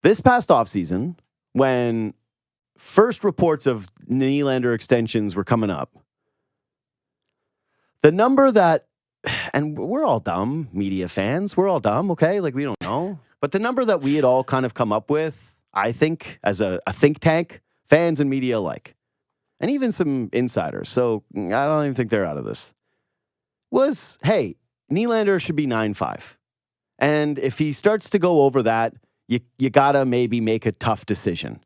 This past offseason, when first reports of Nylander extensions were coming up, the number that, and we're all dumb, media fans, we're all dumb, okay? Like, we don't know. But the number that we had all kind of come up with, I think, as a think tank, fans and media alike, and even some insiders, so I don't even think they're out of this, was, hey, Nylander should be 9.5. And if he starts to go over that, you got to maybe make a tough decision.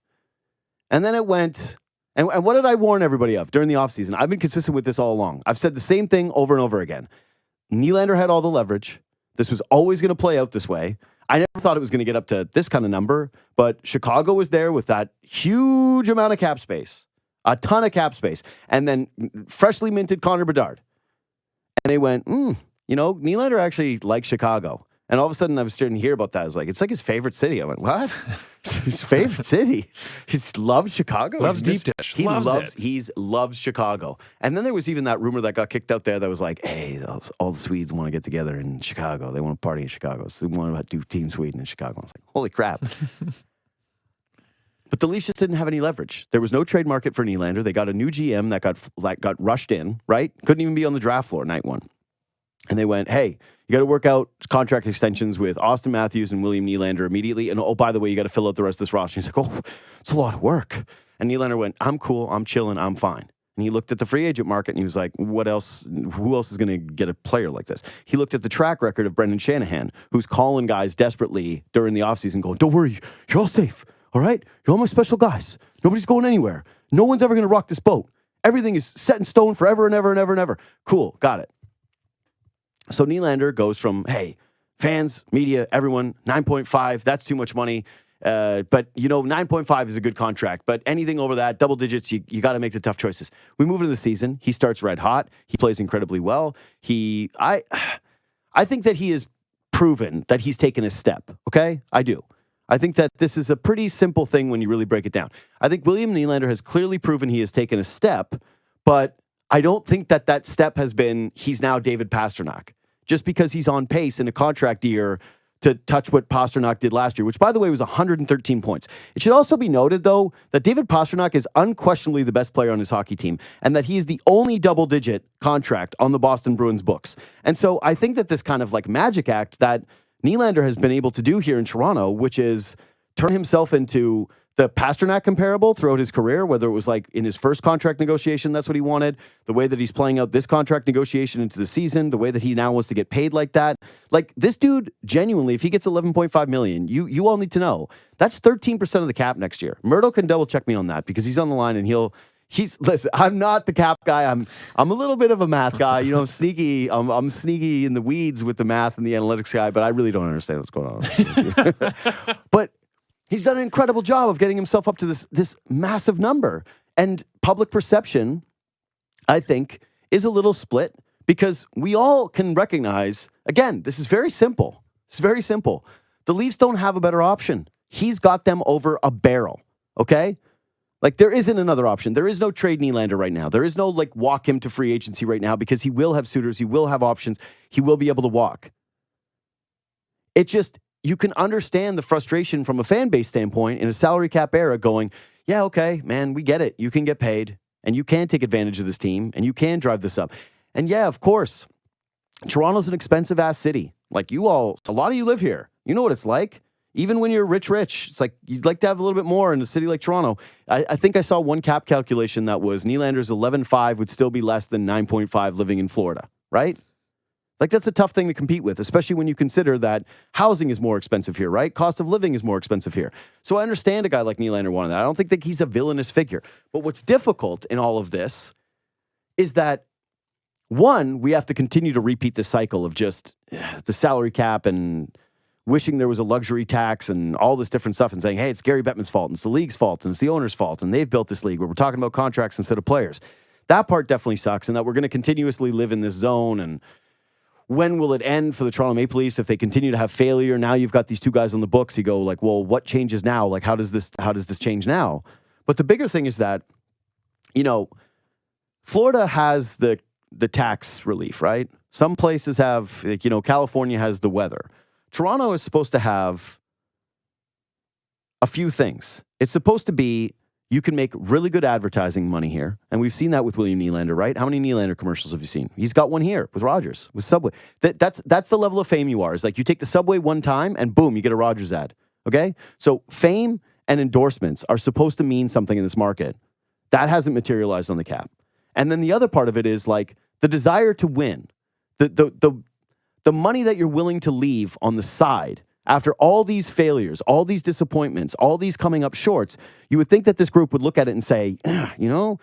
And then it went, and what did I warn everybody of during the offseason? I've been consistent with this all along. I've said the same thing over and over again. Nylander had all the leverage. This was always going to play out this way. I never thought it was going to get up to this kind of number, but Chicago was there with that huge amount of cap space, a ton of cap space, and then freshly minted Connor Bedard. And they went, Nylander actually likes Chicago. And all of a sudden, I was starting to hear about that. I was like, it's like his favorite city. I went, what? His favorite city? He loves Chicago? Loves deep dish. He loves Chicago. And then there was even that rumor that got kicked out there that was like, hey, all the Swedes want to get together in Chicago. They want to party in Chicago. So they want to do Team Sweden in Chicago. I was like, holy crap. But the Leafs just didn't have any leverage. There was no trade market for Nylander. They got a new GM that got rushed in, right? Couldn't even be on the draft floor night one. And they went, hey, you got to work out contract extensions with Austin Matthews and William Nylander immediately. And, oh, by the way, you got to fill out the rest of this roster. He's like, oh, it's a lot of work. And Nylander went, I'm cool. I'm chilling. I'm fine. And he looked at the free agent market and he was like, what else? Who else is going to get a player like this? He looked at the track record of Brendan Shanahan, who's calling guys desperately during the offseason going, don't worry, you're all safe. All right? You're all my special guys. Nobody's going anywhere. No one's ever going to rock this boat. Everything is set in stone forever and ever and ever and ever. Cool. Got it. So Nylander goes from, hey, fans, media, everyone, 9.5, that's too much money. But, 9.5 is a good contract. But anything over that, double digits, you got to make the tough choices. We move into the season. He starts red hot. He plays incredibly well. I think that he has proven that he's taken a step, okay? I do. I think that this is a pretty simple thing when you really break it down. I think William Nylander has clearly proven he has taken a step, but I don't think that step has been he's now David Pastrnak. Just because he's on pace in a contract year to touch what Pastrnak did last year, which, by the way, was 113 points. It should also be noted, though, that David Pastrnak is unquestionably the best player on his hockey team and that he is the only double-digit contract on the Boston Bruins books. And so I think that this kind of like magic act that Nylander has been able to do here in Toronto, which is turn himself into the Pastrnak comparable throughout his career, whether it was like in his first contract negotiation, that's what he wanted, the way that he's playing out this contract negotiation into the season, the way that he now wants to get paid like that. Like this dude, genuinely, if he gets $11.5 million, you all need to know that's 13% of the cap next year. Mirtle can double check me on that because he's on the line and listen, I'm not the cap guy. I'm a little bit of a math guy. I'm sneaky. I'm sneaky in the weeds with the math and the analytics guy, but I really don't understand what's going on. But he's done an incredible job of getting himself up to this massive number. And public perception, I think, is a little split because we all can recognize, again, this is very simple. It's very simple. The Leafs don't have a better option. He's got them over a barrel, okay? Like, there isn't another option. There is no trade Nylander right now. There is no, walk him to free agency right now because he will have suitors. He will have options. He will be able to walk. It just... You can understand the frustration from a fan base standpoint in a salary cap era going, yeah, okay, man, we get it. You can get paid and you can take advantage of this team and you can drive this up. And yeah, of course, Toronto's an expensive ass city. Like a lot of you live here. You know what it's like. Even when you're rich, it's like you'd like to have a little bit more in a city like Toronto. I think I saw one cap calculation that was Nylander's 11.5 would still be less than 9.5 living in Florida, right? Like, that's a tough thing to compete with, especially when you consider that housing is more expensive here, right? Cost of living is more expensive here. So I understand a guy like Nylander wanting that. I don't think that he's a villainous figure. But what's difficult in all of this is that, one, we have to continue to repeat the cycle of just the salary cap and wishing there was a luxury tax and all this different stuff and saying, hey, it's Gary Bettman's fault and it's the league's fault and it's the owner's fault and they've built this league where we're talking about contracts instead of players. That part definitely sucks, and that we're going to continuously live in this zone. And when will it end for the Toronto Maple Leafs if they continue to have failure? Now you've got these two guys on the books. You go like, well, what changes now? Like, how does this change now? But the bigger thing is that, Florida has the tax relief, right? Some places have, California has the weather. Toronto is supposed to have a few things. It's supposed to be you can make really good advertising money here. And we've seen that with William Nylander, right? How many Nylander commercials have you seen? He's got one here with Rogers, with Subway. That's the level of fame you are. It's like you take the Subway one time and boom, you get a Rogers ad. Okay? So fame and endorsements are supposed to mean something in this market. That hasn't materialized on the cap. And then the other part of it is like the desire to win. The money that you're willing to leave on the side after all these failures, all these disappointments, all these coming up shorts, you would think that this group would look at it and say, you know,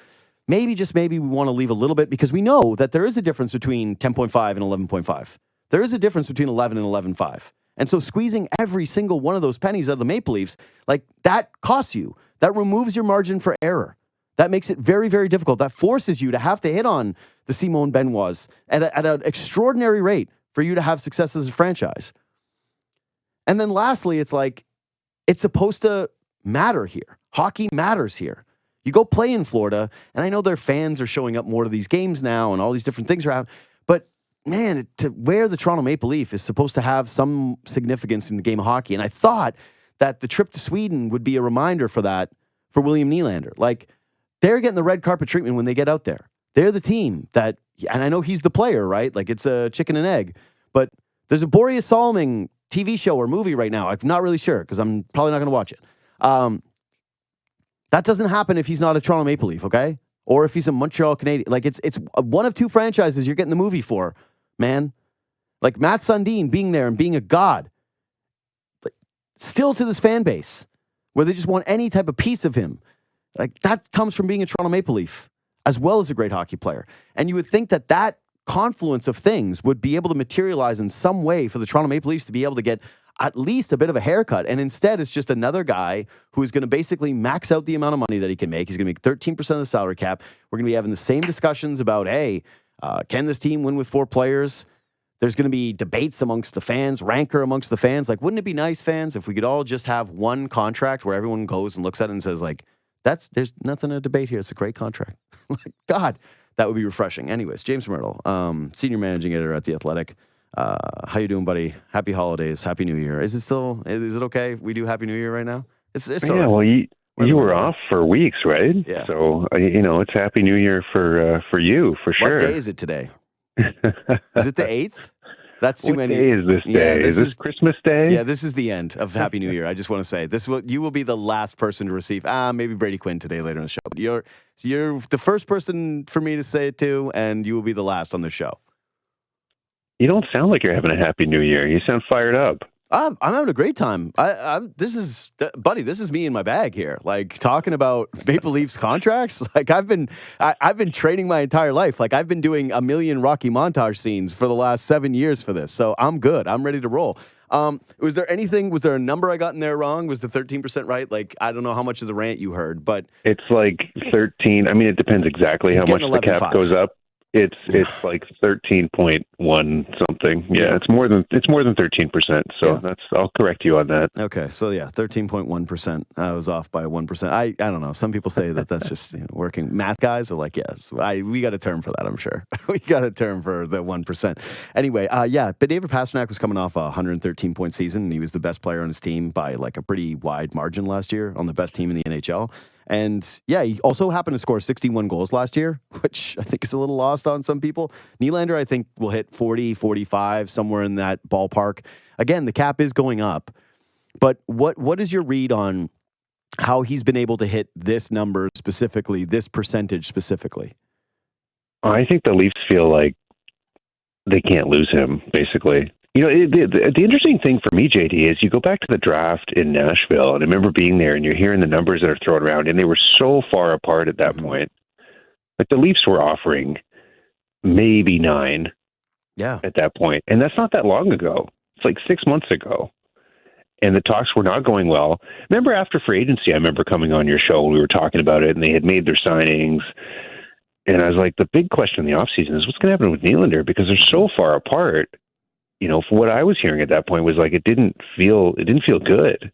maybe, just maybe we want to leave a little bit because we know that there is a difference between 10.5 and 11.5. There is a difference between 11 and 11.5. And so squeezing every single one of those pennies out of the Maple Leafs, like that costs you. That removes your margin for error. That makes it very, very difficult. That forces you to have to hit on the Simone Benoits at an extraordinary rate for you to have success as a franchise. And then lastly, it's like, it's supposed to matter here. Hockey matters here. You go play in Florida, and I know their fans are showing up more to these games now and all these different things are happening. But man, to wear the Toronto Maple Leaf is supposed to have some significance in the game of hockey. And I thought that the trip to Sweden would be a reminder for that for William Nylander. Like, they're getting the red carpet treatment when they get out there. They're the team that, and I know he's the player, right? Like, it's a chicken and egg. But there's a Boreas Solomon TV show or movie right now. I'm not really sure because I'm probably not going to watch it. That doesn't happen if he's not a Toronto Maple Leaf, okay? Or if he's a Montreal Canadian. Like, it's one of two franchises you're getting the movie for, man. Like, Matt Sundin being there and being a god. Like, still to this fan base where they just want any type of piece of him. Like, that comes from being a Toronto Maple Leaf as well as a great hockey player. And you would think that that confluence of things would be able to materialize in some way for the Toronto Maple Leafs to be able to get at least a bit of a haircut. And instead, it's just another guy who is going to basically max out the amount of money that he can make. He's going to make 13% of the salary cap. We're going to be having the same discussions about, hey, can this team win with 4 players? There's going to be debates amongst the fans, rancor amongst the fans. Like, wouldn't it be nice, fans, if we could all just have one contract where everyone goes and looks at it and says, like, there's nothing to debate here. It's a great contract. Like, God, that would be refreshing. Anyways, James Mirtle, senior managing editor at The Athletic. How you doing, buddy? Happy holidays. Happy New Year. Is it okay if we do Happy New Year right now? It's yeah, well, you were off for weeks, right? Yeah. So, it's Happy New Year for you, for sure. What day is it today? Is it the 8th? That's too many. What day is this day? Is this Christmas Day? Yeah, this is the end of Happy New Year. I just want to say you will be the last person to receive. Maybe Brady Quinn today later in the show. But you're the first person for me to say it to, and you will be the last on the show. You don't sound like you're having a Happy New Year. You sound fired up. I'm having a great time. This is me in my bag here. Like, talking about Maple Leafs contracts. Like, I've been training my entire life. Like, I've been doing a million Rocky montage scenes for the last 7 years for this. So I'm good. I'm ready to roll. Was there a number I got in there wrong? Was the 13% right? Like, I don't know how much of the rant you heard, but it's like 13. I mean, it depends exactly how much the cap goes up. It's like 13.1 something. Yeah, it's more than 13%. So I'll correct you on that. Okay, so yeah, 13.1%. I was off by 1%. I don't know. Some people say that's just working. Math guys are like, yes, we got a term for that. I'm sure we got a term for the 1%. Anyway, but David Pastrnak was coming off a 113-point season, and he was the best player on his team by like a pretty wide margin last year on the best team in the NHL. And yeah, he also happened to score 61 goals last year, which I think is a little lost on some people. Nylander, I think, will hit 40, 45, somewhere in that ballpark. Again, the cap is going up. But what is your read on how he's been able to hit this number specifically, this percentage specifically? I think the Leafs feel like they can't lose him, basically. The interesting thing for me, JD, is you go back to the draft in Nashville, and I remember being there, and you're hearing the numbers that are thrown around, and they were so far apart at that point. Like, the Leafs were offering maybe 9 at that point, and that's not that long ago. It's like 6 months ago, and the talks were not going well. Remember after free agency, I remember coming on your show, we were talking about it, and they had made their signings, and I was like, the big question in the offseason is what's going to happen with Nylander, because they're so far apart. For what I was hearing at that point was like it didn't feel good. It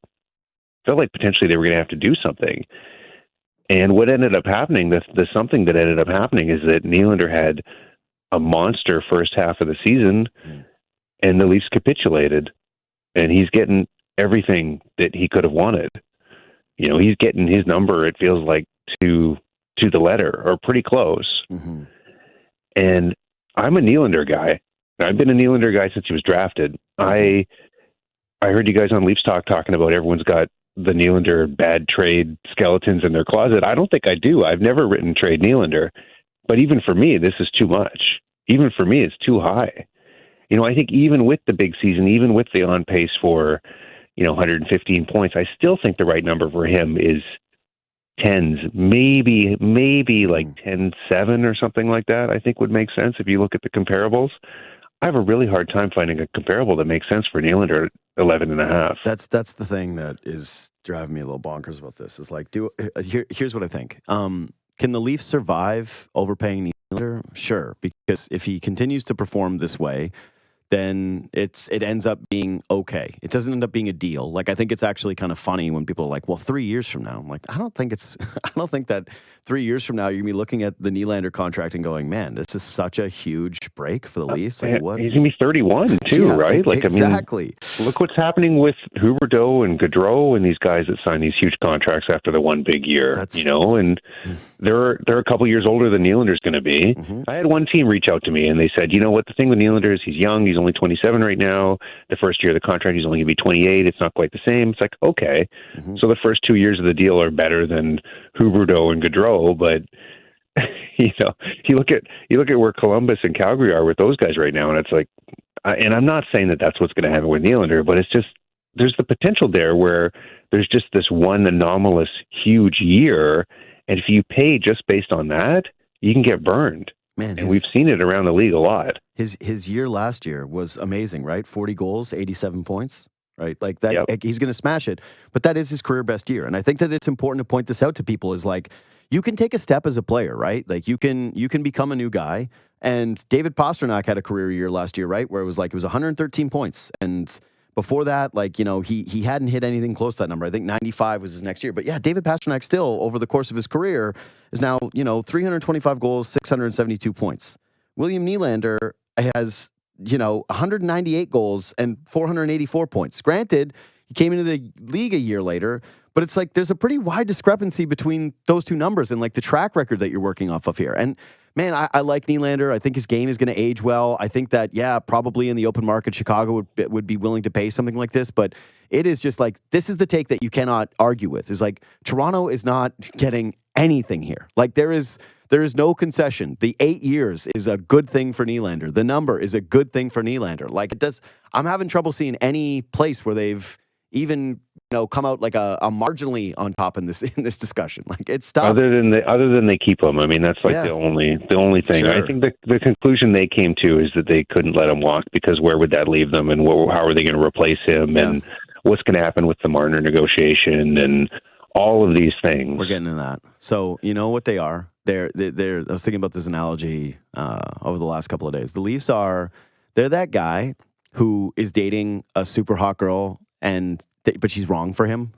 felt like potentially they were going to have to do something. And what ended up happening, the something that ended up happening is that Nylander had a monster first half of the season, and the Leafs capitulated, and he's getting everything that he could have wanted. He's getting his number, it feels like, to the letter or pretty close. Mm-hmm. And I'm a Nylander guy. I've been a Nylander guy since he was drafted. I heard you guys on Leafs Talk talking about everyone's got the Nylander bad trade skeletons in their closet. I don't think I do. I've never written trade Nylander. But even for me, this is too much. Even for me, it's too high. I think even with the big season, even with the on pace for, 115 points, I still think the right number for him is tens, maybe like 10-7 or something like that, I think would make sense if you look at the comparables. I have a really hard time finding a comparable that makes sense for Nylander at 11.5. That's the thing that is driving me a little bonkers about this. Is like, here's what I think. Can the Leafs survive overpaying Nylander? Sure, because if he continues to perform this way, then it ends up being okay. It doesn't end up being a deal. Like, I think it's actually kind of funny when people are like, well, 3 years from now. I'm like, I don't think that 3 years from now you're going to be looking at the Nylander contract and going, man, this is such a huge break for the Leafs. Like, what? He's going to be 31 too, right? Like, exactly. I mean, look what's happening with Huberdeau and Gaudreau and these guys that sign these huge contracts after the one big year, and they're a couple years older than Nylander's going to be. Mm-hmm. I had one team reach out to me and they said, you know what, the thing with Nylander is he's young. He's only 27 right now. The first year of the contract, he's only going to be 28. It's not quite the same. It's like, okay. Mm-hmm. So the first 2 years of the deal are better than Huberdeau and Gaudreau, but you look at where Columbus and Calgary are with those guys right now, and it's like, and I'm not saying that that's what's going to happen with Nylander, but it's just, there's the potential there where there's just this one anomalous huge year, and if you pay just based on that, you can get burned. Man, and we've seen it around the league a lot. His year last year was amazing, right? 40 goals, 87 points, right? Like that, Yep. He's going to smash it. But that is his career best year, and I think that it's important to point this out to people. Is like, you can take a step as a player, right? Like you can become a new guy. And David Pastrnak had a career year last year, right? Where it was 113 points. And before that, he hadn't hit anything close to that number. I think 95 was his next year. But yeah, David Pastrnak still, over the course of his career, is now, 325 goals, 672 points. William Nylander has, 198 goals and 484 points. Granted, he came into the league a year later, but it's like there's a pretty wide discrepancy between those two numbers and like the track record that you're working off of here. And man, I like Nylander. I think his game is going to age well. I think that, probably in the open market, Chicago would be willing to pay something like this. But it is just like, this is the take that you cannot argue with. Is like, Toronto is not getting anything here. Like there is no concession. The 8 years is a good thing for Nylander. The number is a good thing for Nylander. Like it does. I'm having trouble seeing any place where they've even come out like a marginally on top in this discussion. Like it's tough. Other than they keep him. I mean, that's like the only thing. Sure. I think the conclusion they came to is that they couldn't let him walk because where would that leave them, and how are they going to replace him, and what's going to happen with the Marner negotiation, and all of these things. We're getting to that. So you know what they are. They're. I was thinking about this analogy over the last couple of days. The Leafs they're that guy who is dating a super hot girl but she's wrong for him,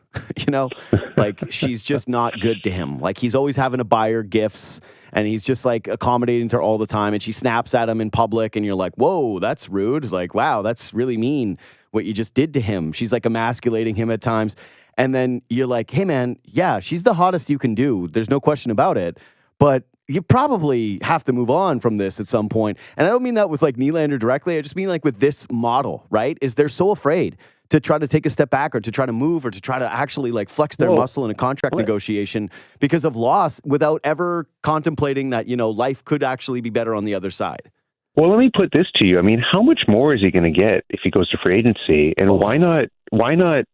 like she's just not good to him. Like he's always having to buy her gifts and he's just like accommodating to her all the time. And she snaps at him in public and you're like, whoa, that's rude. Like, wow, that's really mean what you just did to him. She's like emasculating him at times. And then you're like, hey man, yeah, she's the hottest you can do. There's no question about it. But you probably have to move on from this at some point. And I don't mean that with like Nylander directly. I just mean like with this model, right? Is they're so afraid to try to take a step back or to try to move or to try to actually like flex their muscle in a contract negotiation because of loss without ever contemplating that, life could actually be better on the other side. Well, let me put this to you. I mean, how much more is he going to get if he goes to free agency? And why not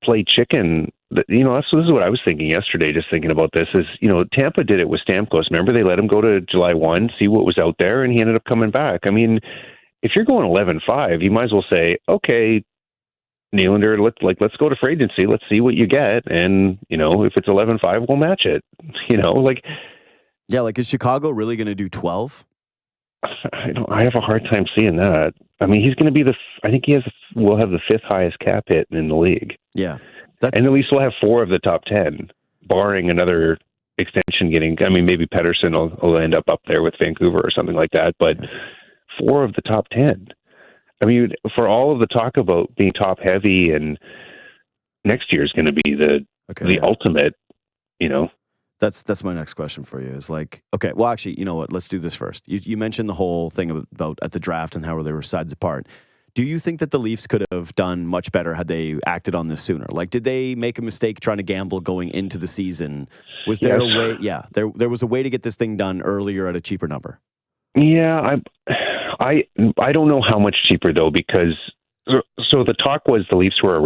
play chicken? This is what I was thinking yesterday, just thinking about this is, Tampa did it with Stamkos. Remember, they let him go to July 1, see what was out there, and he ended up coming back. I mean, if you're going 11-5, you might as well say, okay, Nylander, let's go to free agency. Let's see what you get. And, if it's 11-5, we'll match it. Is Chicago really going to do 12? I have a hard time seeing that. I mean, he's going to be we'll have the fifth highest cap hit in the league. Yeah. And at least we'll have 4 of the top 10, barring another extension maybe Pettersson will end up there with Vancouver or something like that, but 4 of the top 10. I mean, for all of the talk about being top heavy, and next year is going to be the Okay, the ultimate, you know. That's my next question for you. Is like, okay, well, actually, you know what? Let's do this first. You mentioned the whole thing about at the draft and how they were sides apart. Do you think that the Leafs could have done much better had they acted on this sooner? Like, did they make a mistake trying to gamble going into the season? Was there a way? Yeah, there was a way to get this thing done earlier at a cheaper number. Yeah, I don't know how much cheaper though, because so the talk was the Leafs were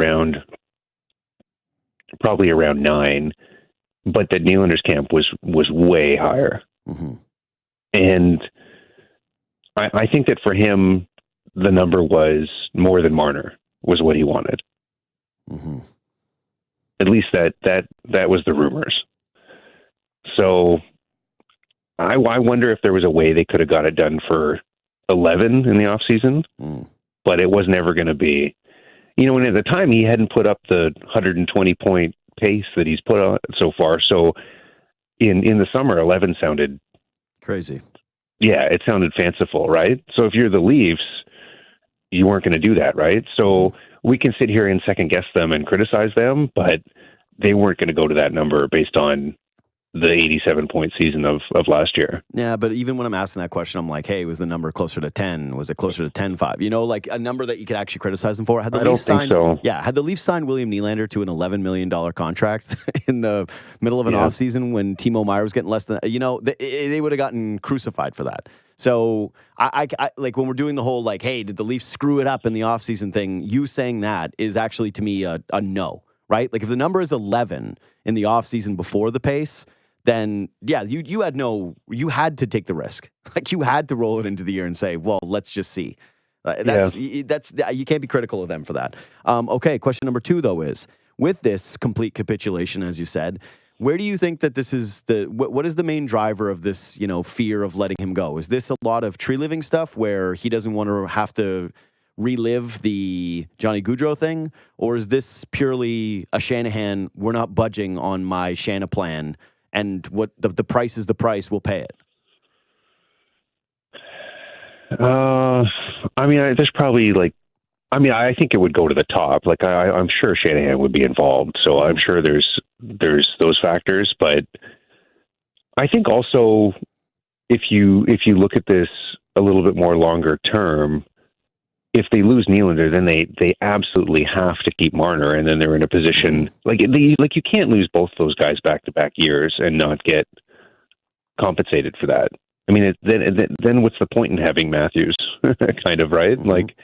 probably around 9, but the Nylander's camp was way higher. Mm-hmm. And I think that for him, the number was more than Marner was what he wanted. Mm-hmm. At least that was the rumors. So I wonder if there was a way they could have got it done for 11 in the off season, but it was never going to be. You know, and at the time he hadn't put up the 120 point pace that he's put on so far. So in the summer, 11 sounded crazy. Yeah, it sounded fanciful, right? So if you're the Leafs, you weren't going to do that, right? So we can sit here and second guess them and criticize them, but they weren't going to go to that number based on the 87-point season of last year. Yeah, but even when I'm asking that question, I'm like, hey, was the number closer to 10? Was it closer to 10-5? You know, like a number that you could actually criticize them for. I don't think so. Yeah, had the Leafs signed William Nylander to an $11 million contract in the middle of an offseason when Timo Meier was getting less than, you know, they would have gotten crucified for that. So I like when we're doing the whole like, hey, did the Leafs screw it up in the offseason thing? You saying that is actually to me a no, right? Like if the number is 11 in the offseason before the pace, then yeah, you had to take the risk. Like you had to roll it into the year and say, well, let's just see. That's you can't be critical of them for that. Okay, question number 2 though is with this complete capitulation, as you said, where do you think that this is what is the main driver of this, you know, fear of letting him go? Is this a lot of tree living stuff where he doesn't want to have to relive the Johnny Gaudreau thing, or is this purely a Shanahan? We're not budging on my Shana plan. And what the price is the price, we'll pay it. I mean, there's probably I think it would go to the top. Like I'm sure Shanahan would be involved, so I'm sure there's those factors. But I think also if you look at this a little bit more longer term, if they lose Nylander, then they absolutely have to keep Marner, and then they're in a position like you can't lose both those guys back-to-back years and not get compensated for that. I mean, then what's the point in having Matthews, kind of, right? Mm-hmm. Like,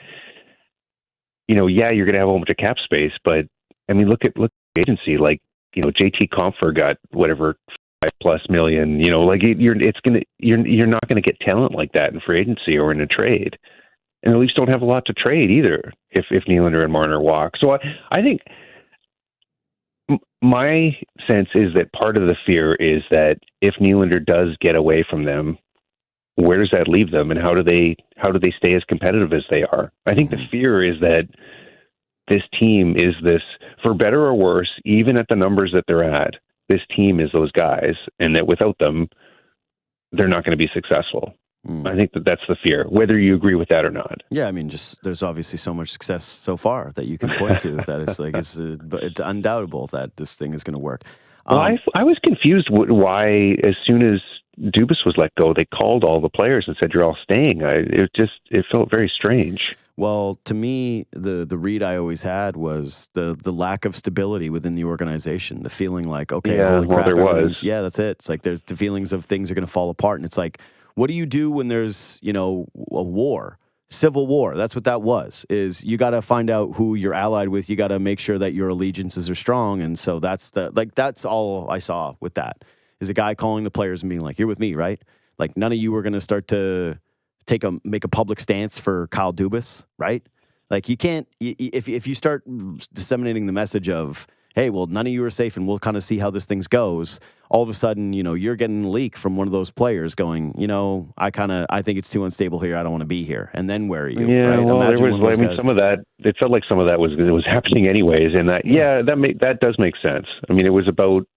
you know, yeah, you're going to have a whole bunch of cap space, but I mean, look at agency. Like, you know, JT Compher got whatever $5+ million. You know, like you're not going to get talent like that in free agency or in a trade. And the Leafs don't have a lot to trade either if Nylander and Marner walk. So I think my sense is that part of the fear is that if Nylander does get away from them, where does that leave them, and how do they stay as competitive as they are? I think the fear is that this team is this, for better or worse, even at the numbers that they're at, this team is those guys, and that without them, they're not going to be successful. I think that's the fear, whether you agree with that or not. Yeah, I mean, just there's obviously so much success so far that you can point to that it's like it's undoubtable that this thing is going to work. Well, I was confused why, as soon as Dubas was let go, they called all the players and said, "You're all staying." It felt very strange. Well, to me, the read I always had was the lack of stability within the organization, the feeling like, okay, holy crap, there was. Yeah, that's it. It's like there's the feelings of things are going to fall apart, and it's like, what do you do when there's, you know, a war, civil war? That's what that was, is you got to find out who you're allied with. You got to make sure that your allegiances are strong. And so that's all I saw with that, is a guy calling the players and being like, you're with me, right? Like none of you are going to start to make a public stance for Kyle Dubas, right? Like you can't, if you start disseminating the message of, hey, well, none of you are safe and we'll kind of see how this thing goes, all of a sudden, you know, you're getting a leak from one of those players going, you know, I think it's too unstable here. I don't want to be here. And then where are you? Yeah, right? well, some of that, it felt like some of that was happening anyways. And that does make sense. I mean, it was about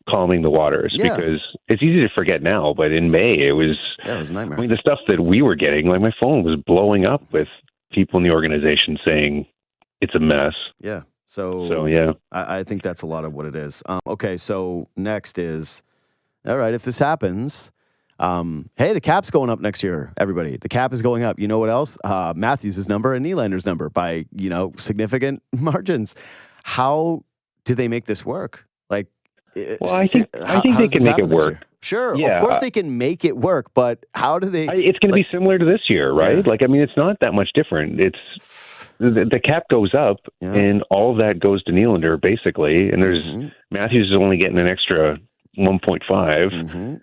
calming the waters, because it's easy to forget now, but in May it was I mean, the stuff that we were getting, like my phone was blowing up with people in the organization saying it's a mess. Yeah. So yeah. I think that's a lot of what it is. Okay, so next is, all right, if this happens, hey, the cap's going up next year, everybody. The cap is going up. You know what else? Matthews' number and Nylander's number by, significant margins. How do they make this work? Like, well, I think they can make it work. Sure, of course they can make it work, but how do they? It's going to be similar to this year, right? Yeah. It's not that much different. It's the cap goes up, and all of that goes to Nylander basically. And there's Matthews is only getting an extra 1.5. Mm-hmm.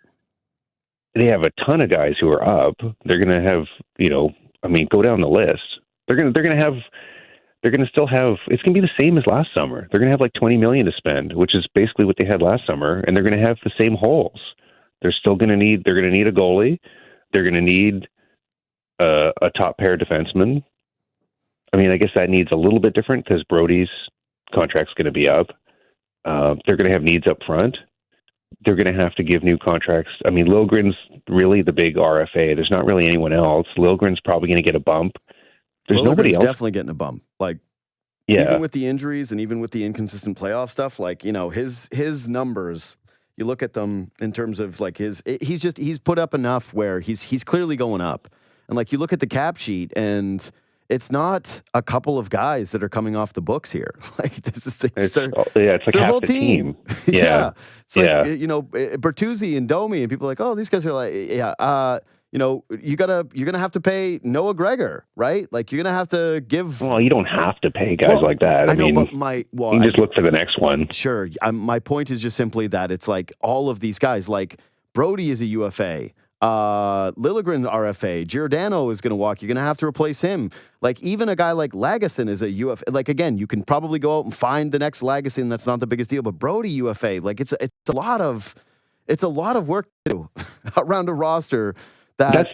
They have a ton of guys who are up. They're going to have, go down the list. They're going to still have, it's going to be the same as last summer. They're going to have like $20 million to spend, which is basically what they had last summer. And they're going to have the same holes. They're going to need a goalie. They're going to need a top pair defenseman. I guess that needs a little bit different because Brody's contract's going to be up. They're going to have needs up front. They're going to have to give new contracts. Liljegren's really the big RFA. There's not really anyone else. Liljegren's probably going to get a bump. There's nobody else. Definitely getting a bump. Even with the injuries and even with the inconsistent playoff stuff, his numbers, you look at them in terms of he's put up enough where he's clearly going up. And you look at the cap sheet and it's not a couple of guys that are coming off the books here. This is it's their whole team. Yeah. It's Bertuzzi and Domi and people are like, oh, these guys are you're gonna have to pay Noah Gregor, right? You're gonna have to give. Well, you don't have to pay guys like that. I know, but you can just look for the next one. Sure. My point is just simply that it's all of these guys. Brody is a UFA. Liljegren's RFA. Giordano is going to walk. You're going to have to replace him. Even a guy like Lagesson is a UFA. Again, you can probably go out and find the next Lagesson. That's not the biggest deal. But Brody UFA. It's a lot of work to do around a roster. That's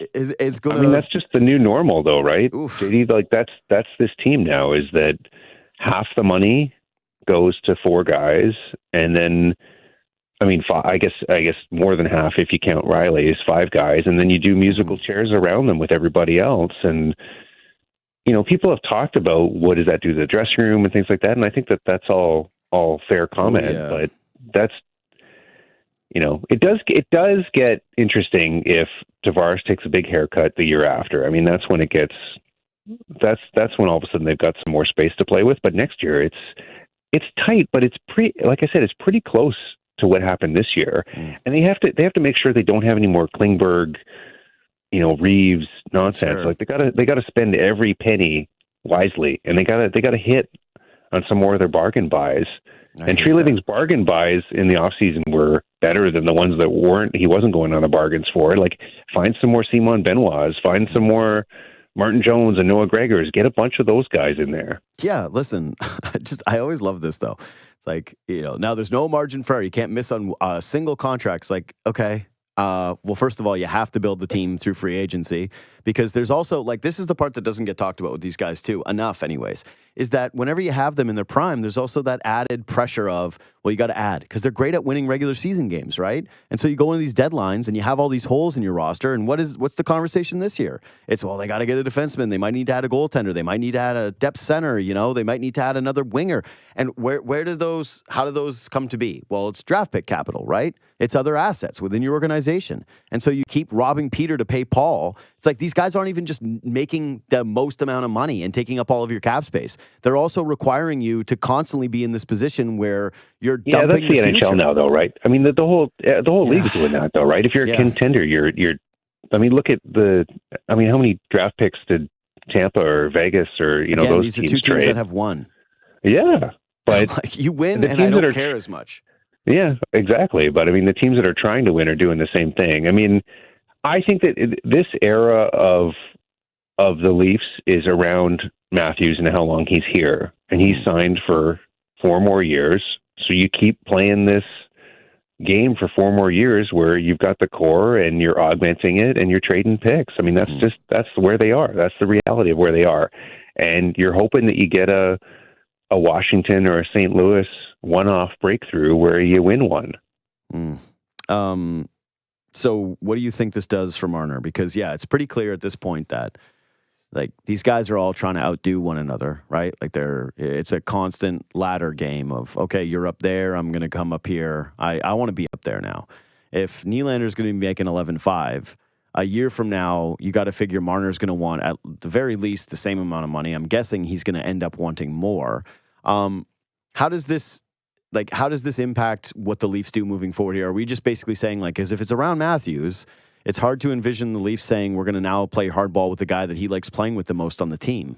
going to. That's just the new normal, though, right? Oof. JD, that's this team now. Is that half the money goes to four guys, and then, I guess more than half if you count Riley is five guys, and then you do musical chairs around them with everybody else. And people have talked about what does that do to the dressing room and things like that, and I think that's all fair comment, but that's. It does get interesting if Tavares takes a big haircut the year after. That's when it gets. That's when all of a sudden they've got some more space to play with. But next year it's tight, but it's like I said, it's pretty close to what happened this year. And they have to make sure they don't have any more Klingberg, Reeves nonsense. Sure. They gotta spend every penny wisely, and they gotta hit on some more of their bargain buys. And Treliving's bargain buys in the offseason were better than the ones that weren't. He wasn't going on the bargains for. Find some more Simon Benoit's, find some more Martin Jones and Noah Gregor's. Get a bunch of those guys in there. Yeah, listen, I always love this, though. It's now there's no margin for error. You can't miss on a single contract. It's okay. Well, first of all, you have to build the team through free agency because there's also this is the part that doesn't get talked about with these guys too enough anyways, is that whenever you have them in their prime, there's also that added pressure of, well, you got to add because they're great at winning regular season games, right? And so you go into these deadlines and you have all these holes in your roster. And what's the conversation this year? It's, well, they got to get a defenseman. They might need to add a goaltender. They might need to add a depth center. They might need to add another winger. And how do those come to be? Well, it's draft pick capital, right? It's other assets within your organization. And so you keep robbing Peter to pay Paul. It's these guys aren't even just making the most amount of money and taking up all of your cap space. They're also requiring you to constantly be in this position where you're dumping that's the NHL future. now, though, right? The whole league is doing that, though, right? If you're a contender, you're. Look at how many draft picks did Tampa or Vegas or those these are teams two teams trade? that have won. Yeah, but you win, and I don't care as much. Yeah, exactly. But the teams that are trying to win are doing the same thing. I think that this era of the Leafs is around Matthews and how long he's here, and he's signed for 4 more years. So you keep playing this game for 4 more years where you've got the core and you're augmenting it and you're trading picks. That's where they are. That's the reality of where they are. And you're hoping that you get a Washington or a St. Louis one-off breakthrough where you win one. So what do you think this does for Marner? Because, it's pretty clear at this point that like these guys are all trying to outdo one another, right? Like it's a constant ladder game of, okay, you're up there, I'm going to come up here. I want to be up there now. If Nylander's going to be making 11.5, a year from now, you got to figure Marner's going to want at the very least the same amount of money. I'm guessing he's going to end up wanting more. How does this impact what the Leafs do moving forward here? Are we just basically saying, like, as if it's around Matthews, it's hard to envision the Leafs saying we're going to now play hardball with the guy that he likes playing with the most on the team?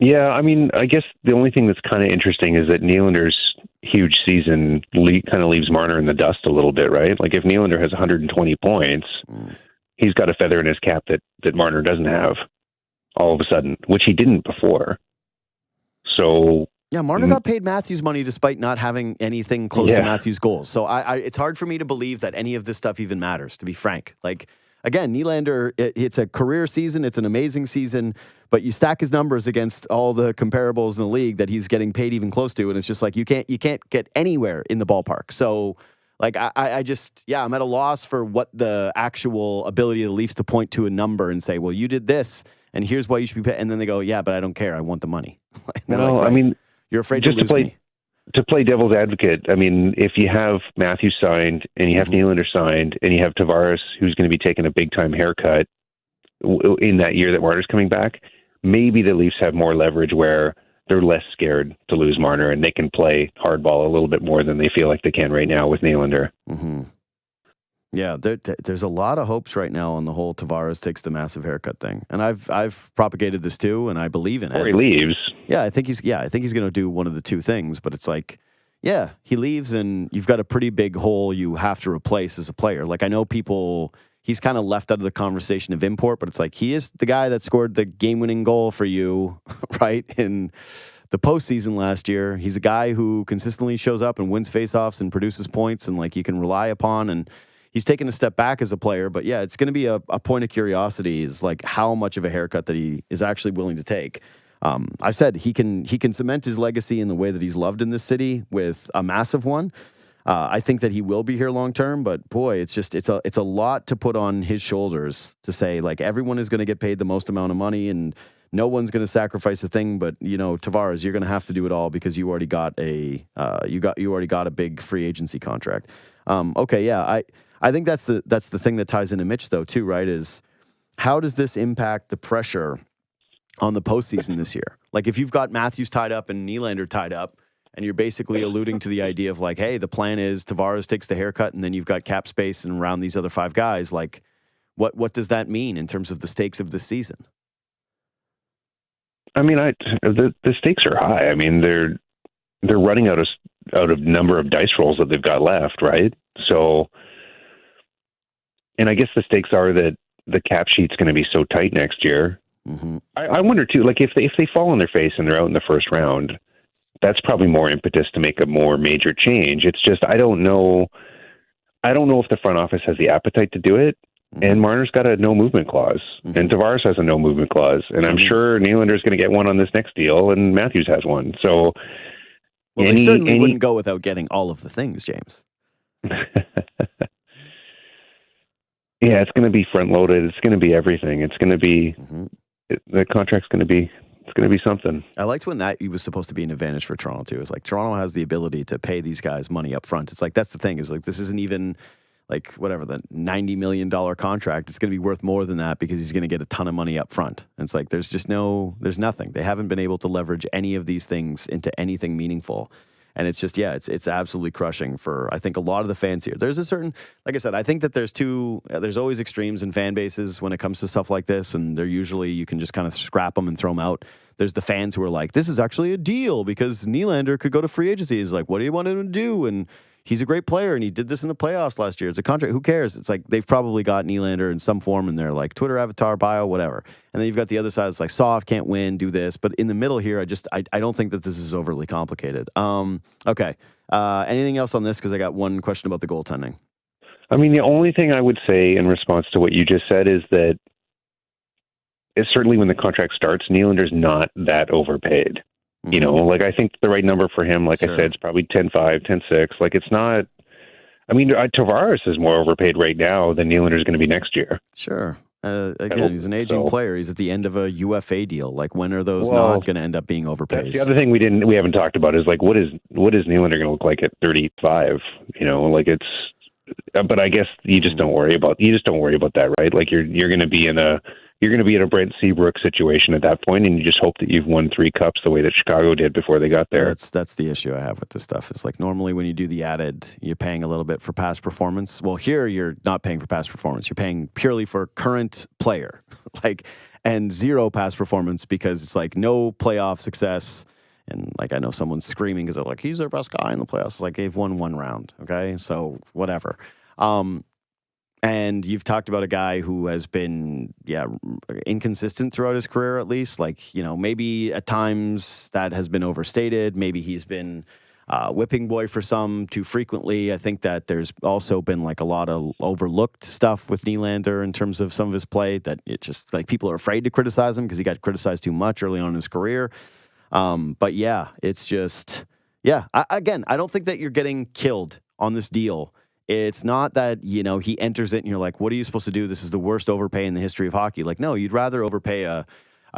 Yeah, I mean, I guess the only thing that's kind of interesting is that Nylander's huge season kind of leaves Marner in the dust a little bit, right? Like if Nylander has 120 points, he's got a feather in his cap that Marner doesn't have all of a sudden, which he didn't before. So yeah, Marner got paid Matthews money despite not having anything close to Matthews' goals. So it's hard for me to believe that any of this stuff even matters, to be frank. Like, again, Nylander, it's a career season. It's an amazing season. But you stack his numbers against all the comparables in the league that he's getting paid even close to, and it's just like you can't get anywhere in the ballpark. So, like, I'm at a loss for what the actual ability of the Leafs to point to a number and say, well, you did this, and here's why you should be paid. And then they go, yeah, but I don't care. I want the money. No, like, right, I mean, you're afraid to lose me. To play devil's advocate, I mean, if you have Matthews signed and you have Nylander signed and you have Tavares, who's going to be taking a big-time haircut in that year that Marner's coming back, maybe the Leafs have more leverage where they're less scared to lose Marner and they can play hardball a little bit more than they feel like they can right now with Nylander. Mm-hmm. Yeah, there's a lot of hopes right now on the whole Tavares takes the massive haircut thing, and I've propagated this too, and I believe in it. Or he leaves. Yeah, I think he's going to do one of the two things, but it's like, yeah, he leaves, and you've got a pretty big hole you have to replace as a player. Like I know he's kind of left out of the conversation of import, but it's like he is the guy that scored the game-winning goal for you, right, in the postseason last year. He's a guy who consistently shows up and wins faceoffs and produces points, and like you can rely upon. And he's taken a step back as a player, but yeah, it's going to be a point of curiosity is like how much of a haircut that he is actually willing to take. I said he can cement his legacy in the way that he's loved in this city with a massive one. I think that he will be here long term, but boy, it's a lot to put on his shoulders to say like everyone is going to get paid the most amount of money and no one's going to sacrifice a thing. But Tavares, you're going to have to do it all because you already got a big free agency contract. Okay, yeah, I think that's the thing that ties into Mitch though too, right? Is how does this impact the pressure on the postseason this year? Like if you've got Matthews tied up and Nylander tied up, and you're basically alluding to the idea of like, hey, the plan is Tavares takes the haircut, and then you've got cap space and around these other five guys. Like, what does that mean in terms of the stakes of the season? I mean, the stakes are high. I mean, they're running out of number of dice rolls that they've got left, right? So, and I guess the stakes are that the cap sheet's going to be so tight next year. Mm-hmm. I wonder too, like if they fall on their face and they're out in the first round, that's probably more impetus to make a more major change. It's just I don't know if the front office has the appetite to do it. Mm-hmm. And Marner's got a no movement clause, and Tavares has a no movement clause, and I'm sure Nylander's going to get one on this next deal, and Matthews has one. So, well, they certainly wouldn't go without getting all of the things, James. Yeah, it's going to be front loaded. It's going to be everything. It's going to be the contract's going to be. It's going to be something. I liked when that was supposed to be an advantage for Toronto too. It's like Toronto has the ability to pay these guys money up front. It's like that's the thing is like this isn't even like whatever the $90 million contract. It's going to be worth more than that because he's going to get a ton of money up front. And it's like there's nothing. They haven't been able to leverage any of these things into anything meaningful. And it's just, it's absolutely crushing for, I think, a lot of the fans here. There's a certain, like I said, I think that there's always extremes in fan bases when it comes to stuff like this. And they're usually, you can just kind of scrap them and throw them out. There's the fans who are like, this is actually a deal because Nylander could go to free agency. He's like, what do you want him to do? And he's a great player and he did this in the playoffs last year. It's a contract. Who cares? It's like they've probably got Nylander in some form in their like Twitter avatar, bio, whatever. And then you've got the other side. It's like soft, can't win, do this. But in the middle here, I don't think that this is overly complicated. Okay. Anything else on this? Because I got one question about the goaltending. I mean, the only thing I would say in response to what you just said is that certainly when the contract starts, Nylander's not that overpaid. Mm-hmm. You know, like I think the right number for him, like I said, is probably 10.5, 10.6. Like it's not. I mean, Tavares is more overpaid right now than Nylander's going to be next year. Sure. Again, he's an aging player. He's at the end of a UFA deal. Like, when are those not going to end up being overpaid? That's the other thing we haven't talked about is like what is Nylander going to look like at 35? Like it's. But I guess you just don't worry about that, right? Like you're going to be in a Brent Seabrook situation at that point, and you just hope that you've won 3 cups the way that Chicago did before they got there. That's the issue I have with this stuff. It's like normally when you do the added, you're paying a little bit for past performance. Well, here you're not paying for past performance. You're paying purely for current player, and 0 past performance because it's like no playoff success. And like I know someone's screaming because they're like, he's their best guy in the playoffs. It's like they've won 1 round. Okay, so whatever. And you've talked about a guy who has been, inconsistent throughout his career, at least. Like, maybe at times that has been overstated. Maybe he's been whipping boy for some too frequently. I think that there's also been like a lot of overlooked stuff with Nylander in terms of some of his play that it just like people are afraid to criticize him because he got criticized too much early on in his career. But yeah, it's just, I don't think that you're getting killed on this deal. It's not that, he enters it and you're like, what are you supposed to do? This is the worst overpay in the history of hockey. Like, no, you'd rather overpay a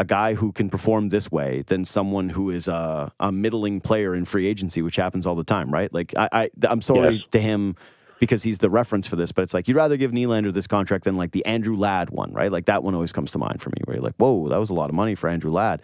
guy who can perform this way than someone who is a middling player in free agency, which happens all the time, right? Like, I'm sorry to him because he's the reference for this, but it's like, you'd rather give Nylander this contract than like the Andrew Ladd one, right? Like that one always comes to mind for me where you're like, whoa, that was a lot of money for Andrew Ladd.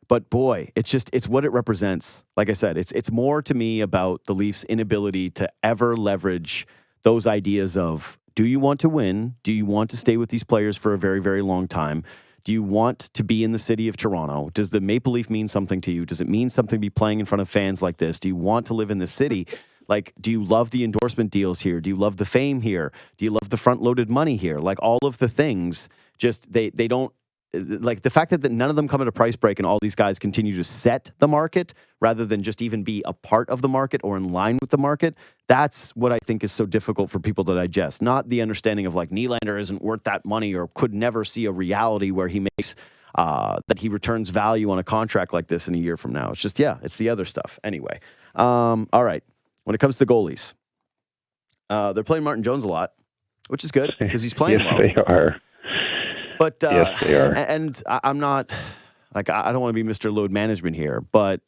But boy, it's what it represents. Like I said, it's more to me about the Leafs' inability to ever leverage those ideas of, do you want to win? Do you want to stay with these players for a very, very long time? Do you want to be in the city of Toronto? Does the Maple Leaf mean something to you? Does it mean something to be playing in front of fans like this? Do you want to live in this city? Like, do you love the endorsement deals here? Do you love the fame here? Do you love the front-loaded money here? Like, all of the things, just they don't, like the fact that none of them come at a price break and all these guys continue to set the market rather than just even be a part of the market or in line with the market. That's what I think is so difficult for people to digest. Not the understanding of like Nylander isn't worth that money or could never see a reality where he makes that he returns value on a contract like this in a year from now. It's just, it's the other stuff. Anyway. All right. When it comes to goalies, they're playing Martin Jones a lot, which is good because he's playing well. Yes, they are. But yes, they are. And I'm not like I don't want to be Mr. Load Management here, but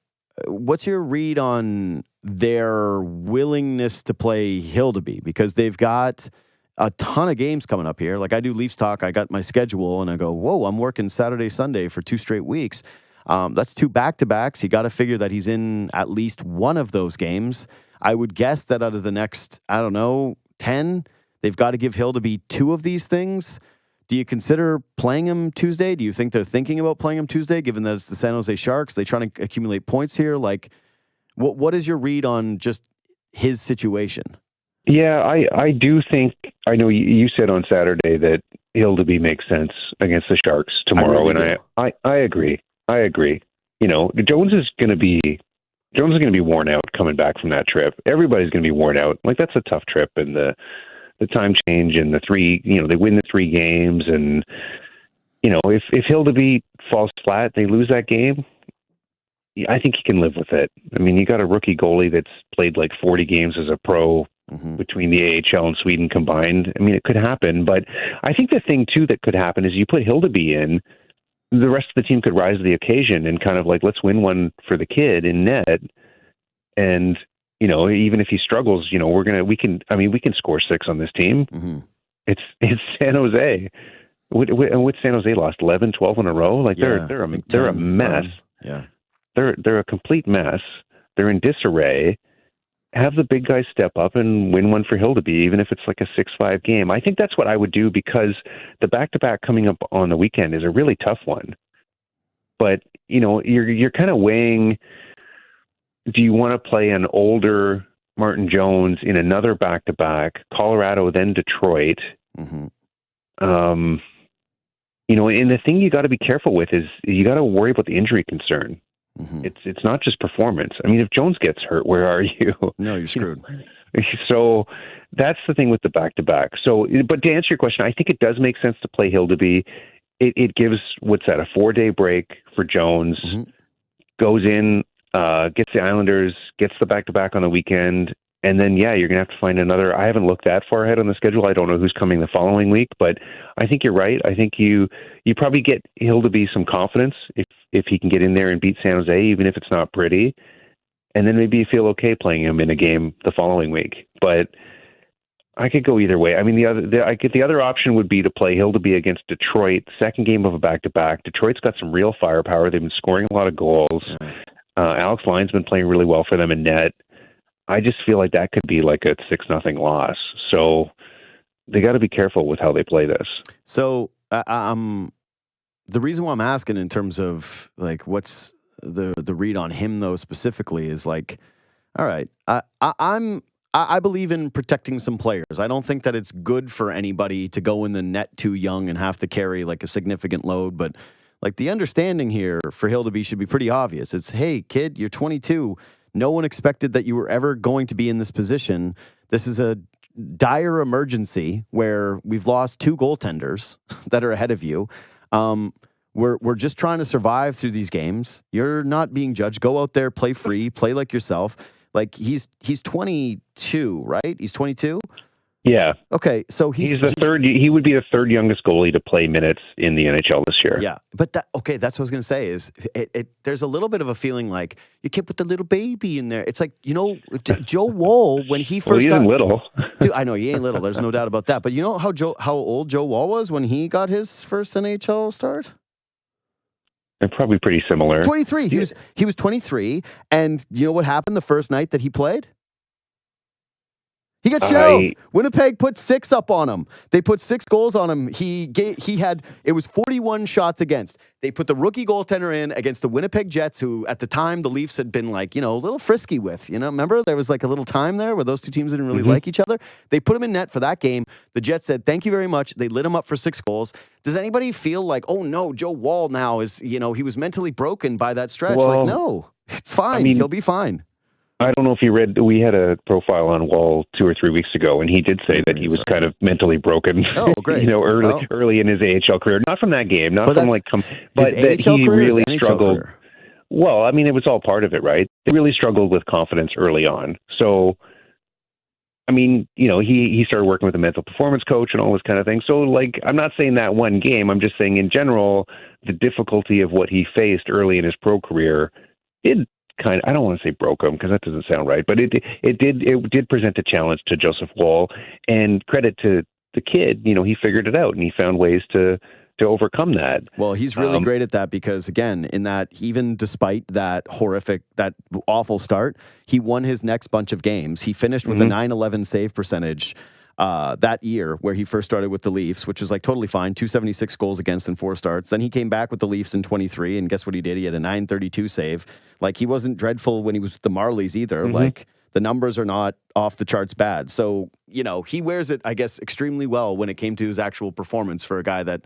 what's your read on their willingness to play Hildeby? Because they've got a ton of games coming up here. Like I do Leafs talk, I got my schedule, and I go, whoa, I'm working Saturday, Sunday for 2 straight weeks. That's 2 back-to-backs. You got to figure that he's in at least one of those games. I would guess that out of the next, 10, they've got to give Hildeby 2 of these things. Do you consider playing him Tuesday? Do you think they're thinking about playing him Tuesday, given that it's the San Jose Sharks? They trying to accumulate points here? Like, what is your read on just his situation? Yeah, I do think, I know you said on Saturday that Hildeby makes sense against the Sharks tomorrow, I agree. I agree. Jones is going to be worn out coming back from that trip. Everybody's going to be worn out. Like, that's a tough trip, and the time change and the 3, they win the 3 games, and if Hildeby falls flat, they lose that game. I think he can live with it. I mean, you got a rookie goalie that's played like 40 games as a pro between the AHL and Sweden combined. I mean, it could happen, but I think the thing too that could happen is you put Hildeby in, the rest of the team could rise to the occasion and kind of like, let's win one for the kid in net. And even if he struggles, we can score 6 on this team. Mm-hmm. It's San Jose. What San Jose lost 11, 12 in a row? Like they're a mess. They're a complete mess. They're in disarray. Have the big guys step up and win one for Hildeby, even if it's like a 6-5 game. I think that's what I would do because the back-to-back coming up on the weekend is a really tough one. But you're kind of weighing. Do you want to play an older Martin Jones in another back-to-back, Colorado, then Detroit? Mm-hmm. And the thing you got to be careful with is you got to worry about the injury concern. Mm-hmm. It's not just performance. I mean, if Jones gets hurt, where are you? No, you're screwed. So that's the thing with the back-to-back. So, but to answer your question, I think it does make sense to play Hildeby. It gives, a 4-day break for Jones, goes in, gets the Islanders, gets the back-to-back on the weekend, And then, you're going to have to find another. I haven't looked that far ahead on the schedule. I don't know who's coming the following week, but I think you're right. I think you probably get Hildeby some confidence if he can get in there and beat San Jose, even if it's not pretty. And then maybe you feel okay playing him in a game the following week. But I could go either way. I mean, the other option would be to play Hildeby against Detroit, second game of a back-to-back. Detroit's got some real firepower. They've been scoring a lot of goals. Alex Lyon's been playing really well for them in net. I just feel like that could be like a 6-0 loss. So they got to be careful with how they play this. So the reason why I'm asking in terms of like what's the read on him though specifically is like, all right, I believe in protecting some players. I don't think that it's good for anybody to go in the net too young and have to carry like a significant load. But like the understanding here for Hildeby should be pretty obvious. It's, hey, kid, you're 22. No one expected that you were ever going to be in this position. This is a dire emergency where we've lost 2 goaltenders that are ahead of you. We're just trying to survive through these games. You're not being judged. Go out there, play free, play like yourself. Like he's 22, right? He's 22. Yeah. Okay, so he's the third. He would be the third youngest goalie to play minutes in the NHL this year. Yeah, but that's what I was going to say. Is there's a little bit of a feeling like you can't put the little baby in there. It's like Joe Woll when he first he got ain't little. Dude, I know he ain't little. There's no doubt about that. But you know how old Joe Woll was when he got his first NHL start? They're probably pretty similar. 23. He was 23, and you know what happened the first night that he played? He got shelled. Winnipeg put 6 up on him. They put 6 goals on him. It was 41 shots against. They put the rookie goaltender in against the Winnipeg Jets, who at the time the Leafs had been like, a little frisky with. Remember there was like a little time there where those two teams didn't really like each other. They put him in net for that game. The Jets said, thank you very much. They lit him up for 6 goals. Does anybody feel like, oh no, Joe Woll now is, he was mentally broken by that stretch? Well, like, no, it's fine. He'll be fine. I don't know if you read, we had a profile on Woll 2 or 3 weeks ago, and he did say that he was kind of mentally broken. Oh, great. Early in his AHL career. Not from that game, but that he really struggled. Career? Well, I mean, it was all part of it, right? He really struggled with confidence early on. So, I mean, he started working with a mental performance coach and all this kind of thing. So, like, I'm not saying that one game. I'm just saying in general, the difficulty of what he faced early in his pro career, I don't want to say broke him because that doesn't sound right, but it did present a challenge to Joseph Woll, and credit to the kid. He figured it out and he found ways to overcome that. Well, he's really great at that because again, in that even despite that awful start, he won his next bunch of games. He finished with a .911 save percentage that year where he first started with the Leafs, which was like totally fine, 276 goals against in 4 starts. Then he came back with the Leafs in 23, and guess what he did? He had a .932 save. Like, he wasn't dreadful when he was with the Marlies either. Like, the numbers are not off the charts bad. So, he wears it, I guess, extremely well when it came to his actual performance for a guy that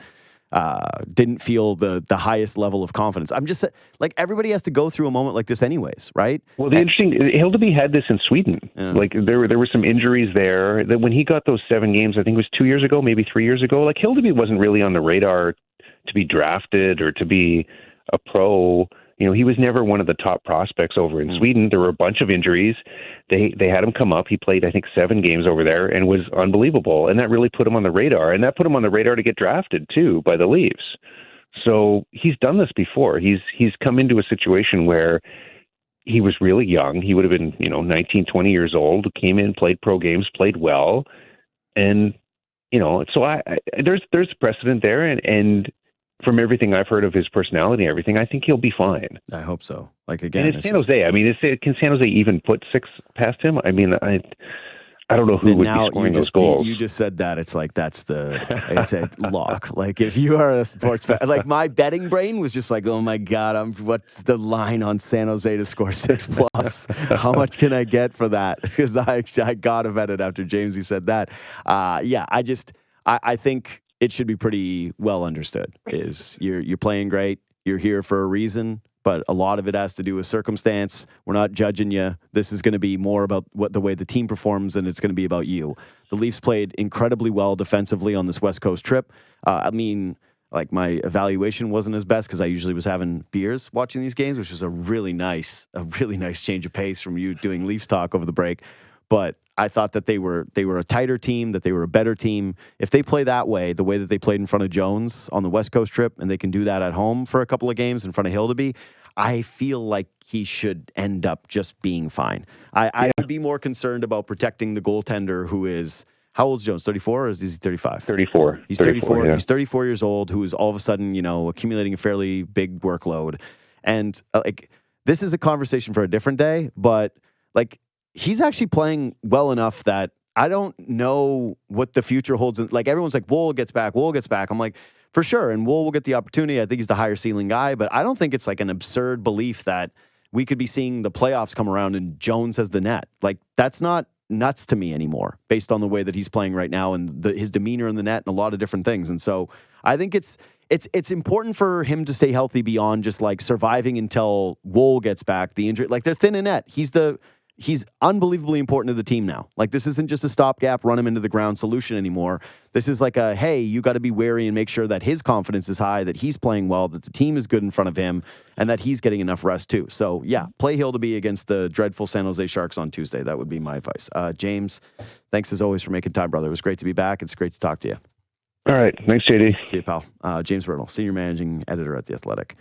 didn't feel the highest level of confidence. I'm just like, everybody has to go through a moment like this anyways, right? Well, Hildeby had this in Sweden. Yeah. Like there were some injuries there that when he got those 7 games, I think it was 2 years ago, maybe 3 years ago, like Hildeby wasn't really on the radar to be drafted or to be a pro. He was never one of the top prospects over in Sweden. There were a bunch of injuries. They had him come up. He played, I think, 7 games over there and was unbelievable. And that really put him on the radar. And that put him on the radar to get drafted, too, by the Leafs. So he's done this before. He's come into a situation where he was really young. He would have been, 19, 20 years old, came in, played pro games, played well. And, so there's precedent there. And from everything I've heard of his personality and everything, I think he'll be fine. I hope so. Like, again, and it's San Jose. I mean, can San Jose even put 6 past him? I mean, I don't know who would be scoring those goals. You just said that. It's like, it's a lock. Like, if you are a sports fan, like my betting brain was just like, oh my God, what's the line on San Jose to score 6+? How much can I get for that? Because I got to bet it after Jamesy said that. I think it should be pretty well understood is you're playing great. You're here for a reason, but a lot of it has to do with circumstance. We're not judging you. This is going to be more about the way the team performs, and it's going to be about you. The Leafs played incredibly well defensively on this West Coast trip. Like, my evaluation wasn't as best because I usually was having beers watching these games, which was a really nice change of pace from you doing Leafs talk over the break. but I thought that they were a tighter team, that they were a better team. If they play that way, the way that they played in front of Jones on the West Coast trip, and they can do that at home for a couple of games in front of Hildeby, I feel like he should end up just being fine. I would be more concerned about protecting the goaltender who is, how old is Jones? 34 or is he 35? 34. He's 34. Yeah. He's 34 years old, who is all of a sudden, accumulating a fairly big workload. And this is a conversation for a different day, but he's actually playing well enough that I don't know what the future holds. Everyone's like, Wool gets back. I'm like, for sure. And Wool will get the opportunity. I think he's the higher ceiling guy, but I don't think it's like an absurd belief that we could be seeing the playoffs come around and Jones has the net. That's not nuts to me anymore based on the way that he's playing right now and his demeanor in the net and a lot of different things. And so I think it's important for him to stay healthy beyond just surviving until Wool gets back. The injury, they're thin in net. He's unbelievably important to the team now. This isn't just a stopgap, run him into the ground solution anymore. This is hey, you got to be wary and make sure that his confidence is high, that he's playing well, that the team is good in front of him, and that he's getting enough rest too. So yeah, play Hildeby against the dreadful San Jose Sharks on Tuesday. That would be my advice. James, thanks as always for making time, brother. It was great to be back. It's great to talk to you. All right. Thanks, JD. See you, pal. James Mirtle, Senior Managing Editor at The Athletic.